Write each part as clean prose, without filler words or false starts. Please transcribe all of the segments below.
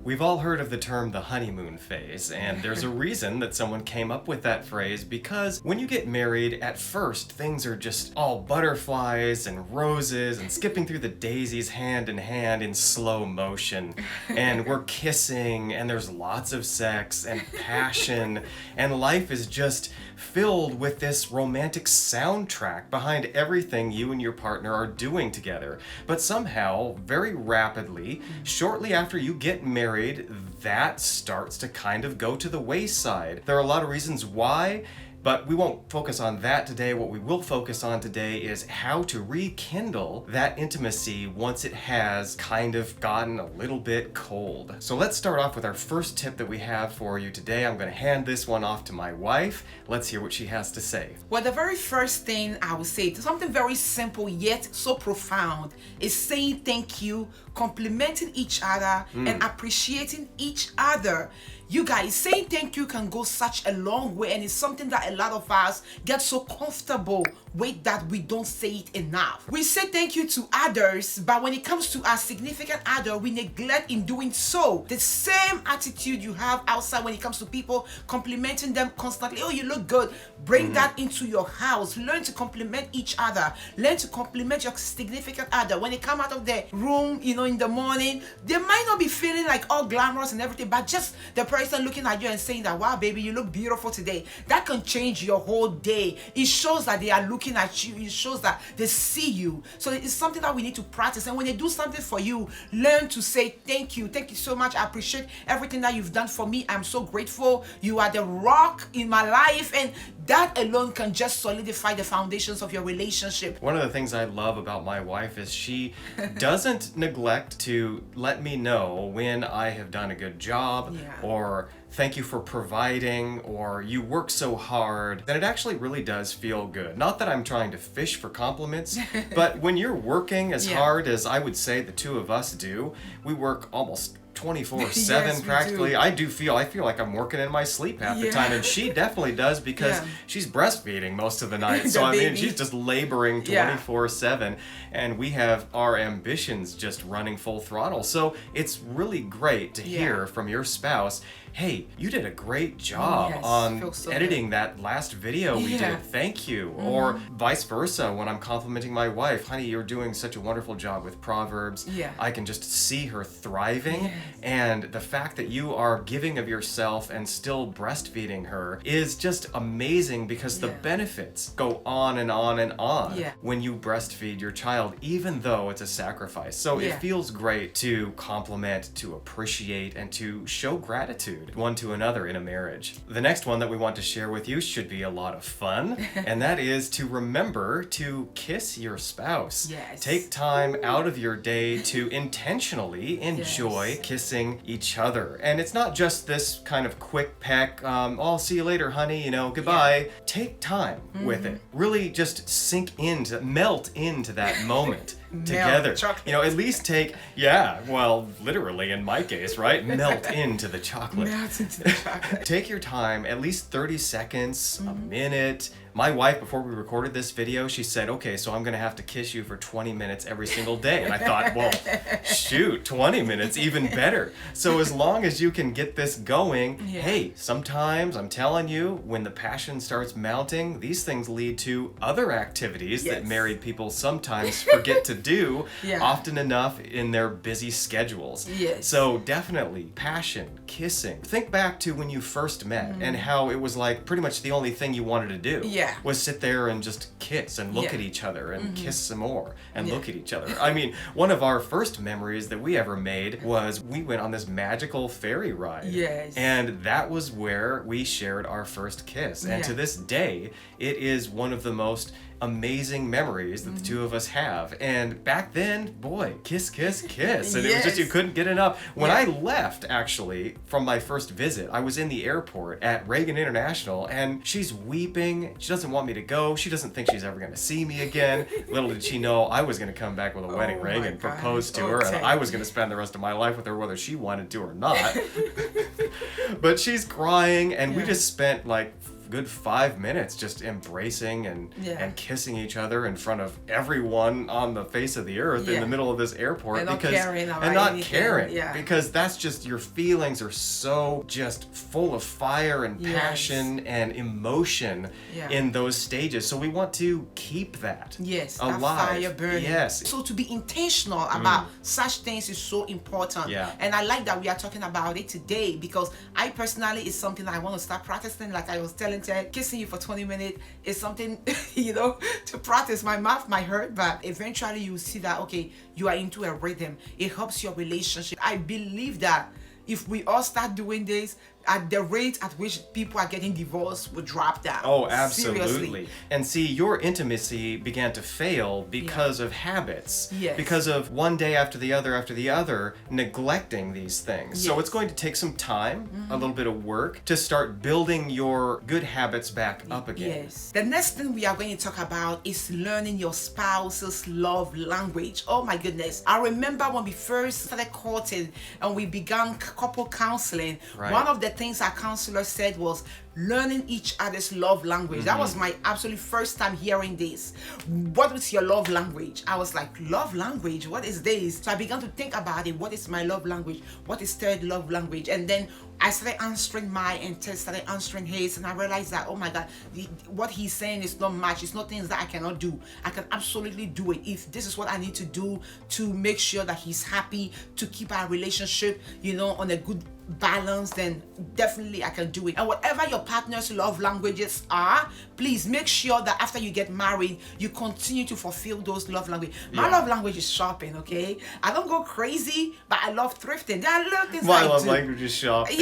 We've all heard of the term the honeymoon phase, and there's a reason that someone came up with that phrase because when you get married, at first things are just all butterflies and roses and skipping through the daisies hand in hand in slow motion. And we're kissing, and there's lots of sex and passion, and life is just filled with this romantic soundtrack behind everything you and your partner are doing together. But somehow, very rapidly, shortly after you get married, that starts to kind of go to the wayside. There are a lot of reasons why, but we won't focus on that today. What we will focus on today is how to rekindle that intimacy once it has kind of gotten a little bit cold. So let's start off with our first tip that we have for you today. I'm going to hand this one off to my wife. Let's hear what she has to say. Well, the very first thing I would say, something very simple yet so profound, is saying thank you, complimenting each other, and appreciating each other. You guys, saying thank you can go such a long way, and it's something that a lot of us get so comfortable with that we don't say it enough. We say thank you to others, but when it comes to our significant other, we neglect in doing so. The same attitude you have outside when it comes to people, complimenting them constantly. Oh, you look good. Bring that into your house. Learn to compliment each other. Learn to compliment your significant other. When they come out of their room, in the morning, they might not be feeling like all glamorous and everything, but just the person looking at you and saying that, wow, baby, you look beautiful today. That can change your whole day. It shows that they are looking at you. It shows that they see you. So it's something that we need to practice. And when they do something for you, learn to say thank you. Thank you so much. I appreciate everything that you've done for me. I'm so grateful. You are the rock in my life. And that alone can just solidify the foundations of your relationship. One of the things I love about my wife is she doesn't neglect to let me know when I have done a good job, or thank you for providing, or you work so hard. And it actually really does feel good. Not that I'm trying to fish for compliments, but when you're working as hard as I would say the two of us do, we work almost 24/7 Yes, practically. I feel like I'm working in my sleep half the time, and she definitely does because she's breastfeeding most of the night. So I mean, she's just laboring 24/7, and we have our ambitions just running full throttle. So it's really great to hear from your spouse, hey, you did a great job on editing that last video we did. Thank you. Or vice versa, when I'm complimenting my wife, honey, you're doing such a wonderful job with Proverbs. I can just see her thriving. And the fact that you are giving of yourself and still breastfeeding her is just amazing because the benefits go on and on and on when you breastfeed your child, even though it's a sacrifice. So it feels great to compliment, to appreciate, and to show gratitude one to another in a marriage. The next one that we want to share with you should be a lot of fun, and that is to remember to kiss your spouse. Take time out of your day to intentionally enjoy kissing each other. And it's not just this kind of quick peck, I'll see you later, honey, goodbye. Take time with it. Really just melt into that moment. Together, at least take, literally in my case, right? Melt into the chocolate. Take your time, at least 30 seconds, a minute. My wife, before we recorded this video, she said, okay, so I'm going to have to kiss you for 20 minutes every single day. And I thought, well, shoot, 20 minutes, even better. So as long as you can get this going, hey, sometimes, I'm telling you, when the passion starts mounting, these things lead to other activities that married people sometimes forget to do often enough in their busy schedules. So definitely, passion, kissing. Think back to when you first met and how it was like pretty much the only thing you wanted to do. Was sit there and just kiss and look at each other and kiss some more and look at each other. I mean, one of our first memories that we ever made was we went on this magical ferry ride. And that was where we shared our first kiss. And to this day, it is one of the most amazing memories that the two of us have. And back then, boy, kiss, kiss, kiss. And it was just, you couldn't get enough. When I left, actually, from my first visit, I was in the airport at Reagan International, and she's weeping. She doesn't want me to go. She doesn't think she's ever going to see me again. Little did she know I was going to come back with a wedding ring and propose to her, and I was going to spend the rest of my life with her whether she wanted to or not. But she's crying, and we just spent like good 5 minutes just embracing and kissing each other in front of everyone on the face of the earth in the middle of this airport, and not caring because that's just, your feelings are so just full of fire and passion and emotion in those stages. So we want to keep that alive. That fire burning. Yes. So to be intentional about such things is so important. And I like that we are talking about it today, because I personally, it's something that I want to start practicing. Like I was telling Ted, kissing you for 20 minutes is something, to practice. My mouth might hurt, but eventually you see that, okay, you are into a rhythm. It helps your relationship. I believe that if we all start doing this, at the rate at which people are getting divorced will drop down. Oh, absolutely. Seriously. And see, your intimacy began to fail because of habits. Yes. Because of one day after the other, neglecting these things. So it's going to take some time, a little bit of work, to start building your good habits back up again. Yes. The next thing we are going to talk about is learning your spouse's love language. Oh my goodness. I remember when we first started courting and we began couple counseling, one of the things our counselor said was learning each other's love language. That was my absolute first time hearing this. What is your love language? I was like, love language? What is this? So I began to think about it. What is my love language? What is third love language? And then I started answering mine and Ted started answering his, and I realized that, oh my God, what he's saying is not much. It's not things that I cannot do. I can absolutely do it. If this is what I need to do to make sure that he's happy, to keep our relationship, on a good balance, then definitely I can do it. And whatever your partner's love languages are, please make sure that after you get married, you continue to fulfill those love languages. My love language is shopping, okay? I don't go crazy, but I love thrifting. There are little things my love language is shopping.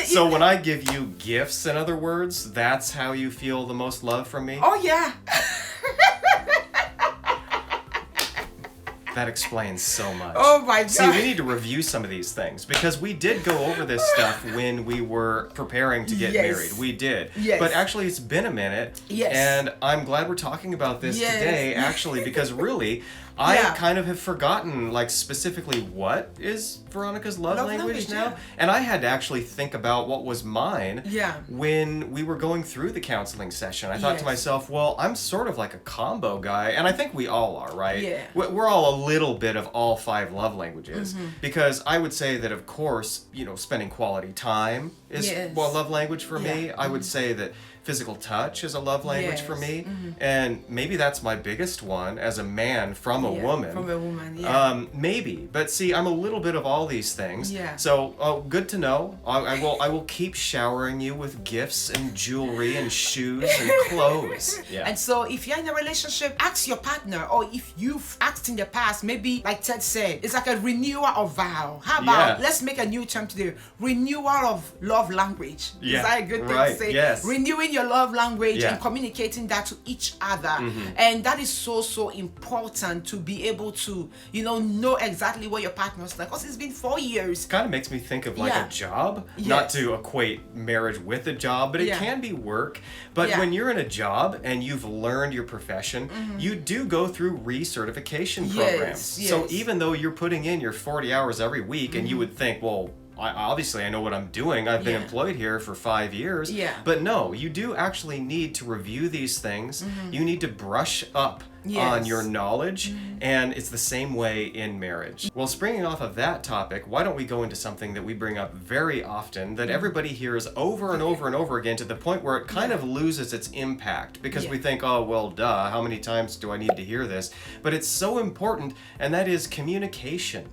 So when I give you gifts, in other words, that's how you feel the most love from me? Oh yeah. That explains so much. Oh my God. See, we need to review some of these things because we did go over this stuff when we were preparing to get married. We did. Yes. But actually, it's been a minute. Yes. And I'm glad we're talking about this today, actually, because really, I kind of have forgotten, like, specifically what is Veronica's love language now. And I had to actually think about what was mine when we were going through the counseling session. I thought to myself, well, I'm sort of like a combo guy. And I think we all are, right? Yeah. We're all a little bit of all 5 love languages. Because I would say that, of course, spending quality time is love language for me. I would say that physical touch is a love language for me. And maybe that's my biggest one as a man from a woman. From a woman, maybe. But see, I'm a little bit of all these things. So good to know. I will keep showering you with gifts and jewelry and shoes and clothes. And so if you're in a relationship, ask your partner, or if you've asked in the past, maybe like Ted said, it's like a renewal of vow. How about let's make a new term today, renewal of love language. Is that a good thing to say? Yes. Renewing your love language and communicating that to each other. And that is so important to be able to know exactly what your partner's like, because it's been 4 years. Kind of makes me think of like a job, not to equate marriage with a job, but it can be work. But when you're in a job and you've learned your profession, you do go through recertification programs. So even though you're putting in your 40 hours every week and you would think, well, obviously I know what I'm doing. I've been employed here for 5 years. But no, you do actually need to review these things. You need to brush up on your knowledge, and it's the same way in marriage. Well, springing off of that topic, why don't we go into something that we bring up very often that everybody hears over and over and over again, to the point where it kind of loses its impact because we think, oh, well, duh, how many times do I need to hear this? But it's so important, and that is communication.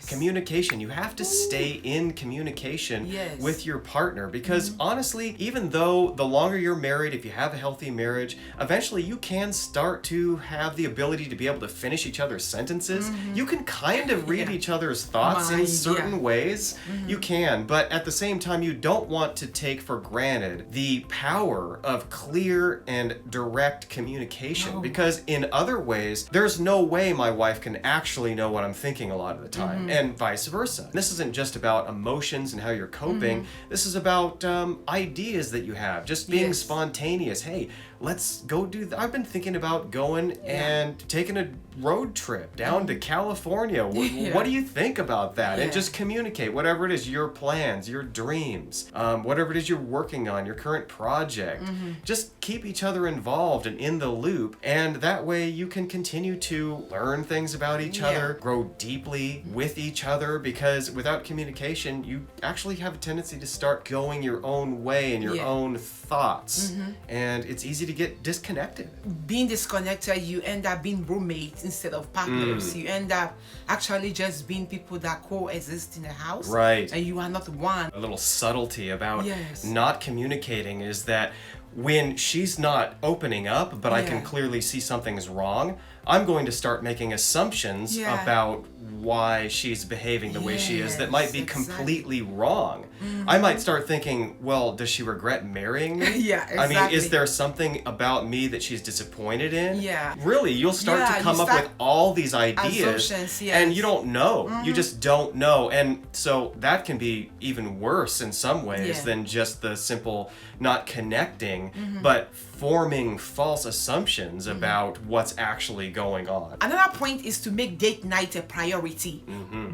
Communication. You have to stay in communication with your partner, because honestly, even though the longer you're married, if you have a healthy marriage, eventually you can start to have the ability to be able to finish each other's sentences. You can kind of read each other's thoughts in certain ways. You can, but at the same time, you don't want to take for granted the power of clear and direct communication, because in other ways, there's no way my wife can actually know what I'm thinking a lot of the time, and vice versa. This isn't just about emotions and how you're coping. This is about ideas that you have, just being spontaneous. Hey, let's go do that. I've been thinking about going and taking a road trip down to California. What do you think about that? And just communicate whatever it is, your plans, your dreams, whatever it is you're working on, your current project. Just keep each other involved and in the loop, and that way you can continue to learn things about each other, grow deeply with each other, because without communication, you actually have a tendency to start going your own way and your own thoughts, and it's easy to get disconnected. Being disconnected, you end up being roommates instead of partners. You end up actually just being people that coexist in a house, right? And you are not one. A little subtlety about not communicating is that when she's not opening up, but I can clearly see something's wrong, I'm going to start making assumptions about why she's behaving the way she is that might be completely wrong. I might start thinking, well, does she regret marrying me? I mean, is there something about me that she's disappointed in? Really, you'll start to come up with all these ideas, and you don't know. You just don't know. And so that can be even worse in some ways than just the simple not connecting, but forming false assumptions about what's actually going on. Another point is to make date night a priority.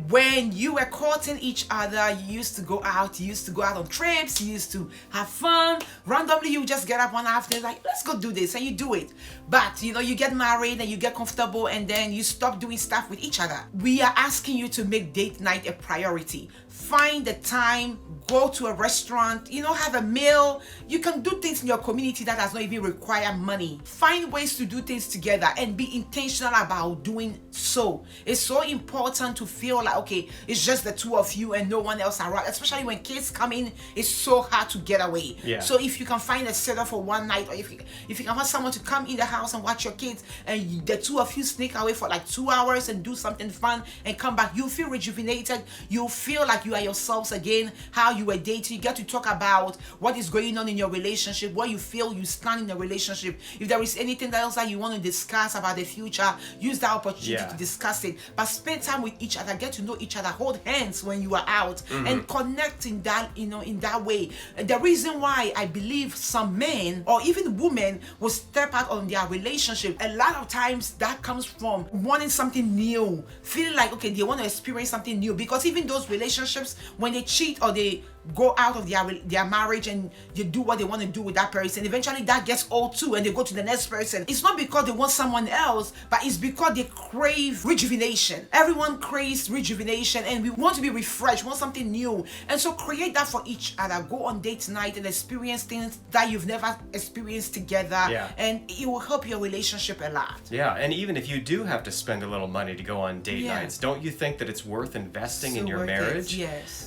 When you were courting each other, you used to go out on trips, you used to have fun. Randomly, you just get up one afternoon, like, let's go do this, and you do it. But, you know, you get married and you get comfortable, and then you stop doing stuff with each other. We are asking you to make date night a priority. Find the time, go to a restaurant, you know, have a meal. You can do things in your community that does not even require money. Find ways to do things together and be intentional about doing so. It's so important to feel like, okay, it's just the two of you and no one else around, especially when kids come in. It's so hard to get away. So if you can find a setup for one night, or if you can find someone to come in the house and watch your kids, and the two of you sneak away for like 2 hours and do something fun and come back, you'll feel rejuvenated. You'll feel like you are yourselves again, how you were dating. You get to talk about what is going on in your relationship, where you feel you stand in the relationship. If there is anything else that you want to discuss about the future, use that opportunity to discuss it. But spend time with each other, get to know each other, hold hands when you are out, and connect in that, you know, in that way. The reason why I believe some men or even women will step out on their relationship, a lot of times that comes from wanting something new, feeling like, okay, they want to experience something new. Because even those relationships, when they cheat or they go out of their marriage and you do what they want to do with that person, eventually that gets old too and they go to the next person. It's not because they want someone else, but it's because they crave rejuvenation. Everyone craves rejuvenation, and we want to be refreshed, want something new. And so create that for each other. Go on date night and experience things that you've never experienced together, and it will help your relationship a lot. And even if you do have to spend a little money to go on date nights, don't you think that it's worth investing in your marriage?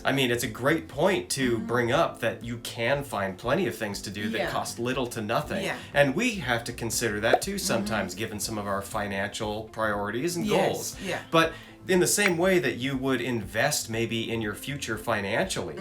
I mean, it's a great point to bring up that you can find plenty of things to do that cost little to nothing. And we have to consider that too sometimes, given some of our financial priorities and goals. But in the same way that you would invest maybe in your future financially,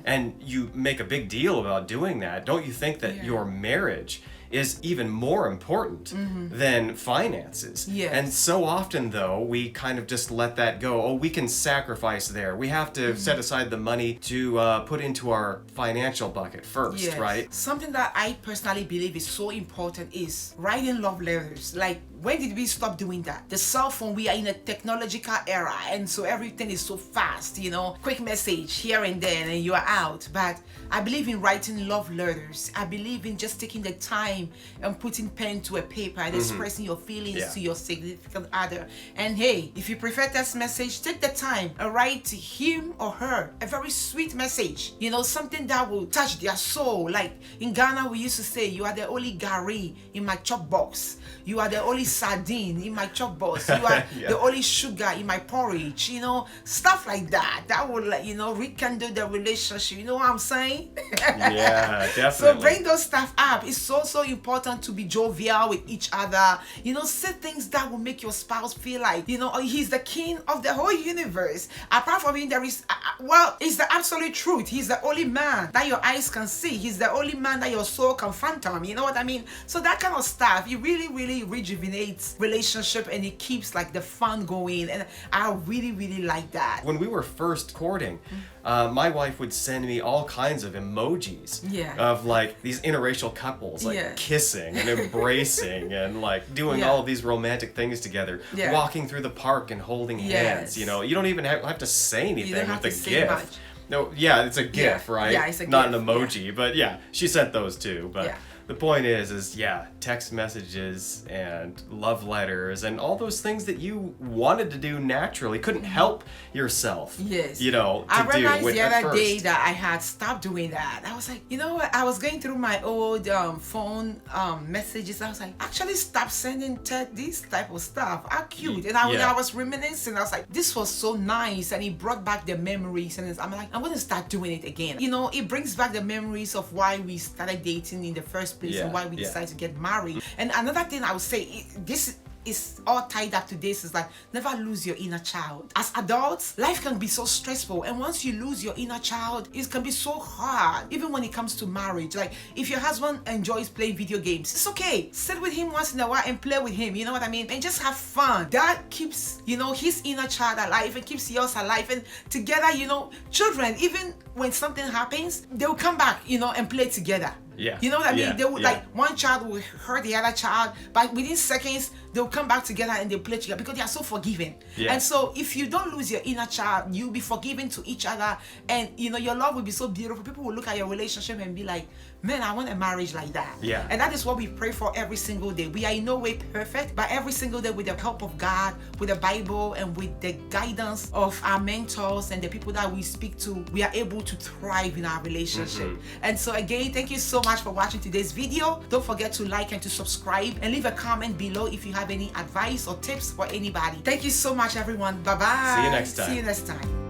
and you make a big deal about doing that, don't you think that your marriage is even more important than finances? And so often, though, we kind of just let that go. Oh, we can sacrifice there. We have to set aside the money to put into our financial bucket first, right? Something that I personally believe is so important is writing love letters. Like, when did we stop doing that? The cell phone, we are in a technological era, and so everything is so fast, you know, quick message here and there and you are out. But I believe in writing love letters. I believe in just taking the time and putting pen to a paper and expressing your feelings to your significant other. And hey, if you prefer text message, take the time and write to him or her a very sweet message, you know, something that will touch their soul. Like in Ghana, we used to say, you are the only gari in my chop box. You are the only sardine in my chop box. You are the only sugar in my porridge. You know, stuff like that. That will, like, you know, rekindle the relationship. You know what I'm saying? Definitely. So bring those stuff up. It's so important to be jovial with each other. You know, say things that will make your spouse feel like, you know, he's the king of the whole universe. Apart from him, there is, well, it's the absolute truth. He's the only man that your eyes can see. He's the only man that your soul can fathom. You know what I mean? So that kind of stuff, it really rejuvenates stimulates relationship and it keeps like the fun going, and I really, really like that. When we were first courting, my wife would send me all kinds of emojis of like these interracial couples like kissing and embracing and like doing all of these romantic things together, walking through the park and holding hands. You know, you don't even have to say anything with the GIF. No, it's a GIF, right? Yeah, it's a not GIF, an emoji, but she sent those too. But the point is text messages and love letters and all those things that you wanted to do naturally, couldn't help yourself. Yes. You know, to I realized do the other day first. that I had stopped doing that. I was like, you know what? I was going through my old phone messages. I was like, actually stop sending Ted this type of stuff. How cute. And I was reminiscing. I was like, this was so nice. And it brought back the memories. And I'm like, I'm going to start doing it again. You know, it brings back the memories of why we started dating in the first place and why we decided to get married. And another thing I would say, this is all tied up to this, is like, never lose your inner child. As adults, life can be so stressful, and once you lose your inner child, it can be so hard, even when it comes to marriage. Like, if your husband enjoys playing video games, it's okay, sit with him once in a while and play with him, you know what I mean, and just have fun. That keeps, you know, his inner child alive and keeps yours alive, and together, you know, children, even when something happens, they'll come back, you know, and play together. You know what I mean? They would like, one child will hurt the other child, but within seconds they'll come back together and they'll play together because they are so forgiving. And so if you don't lose your inner child, you'll be forgiving to each other, and you know, your love will be so beautiful. People will look at your relationship and be like, man, I want a marriage like that. And that is what we pray for every single day. We are in no way perfect, but every single day, with the help of God, with the Bible, and with the guidance of our mentors and the people that we speak to, we are able to thrive in our relationship. And so again, thank you so much for watching today's video. Don't forget to like and to subscribe, and leave a comment below if you have any advice or tips for anybody. Thank you so much, everyone. Bye bye. See you next time. See you next time.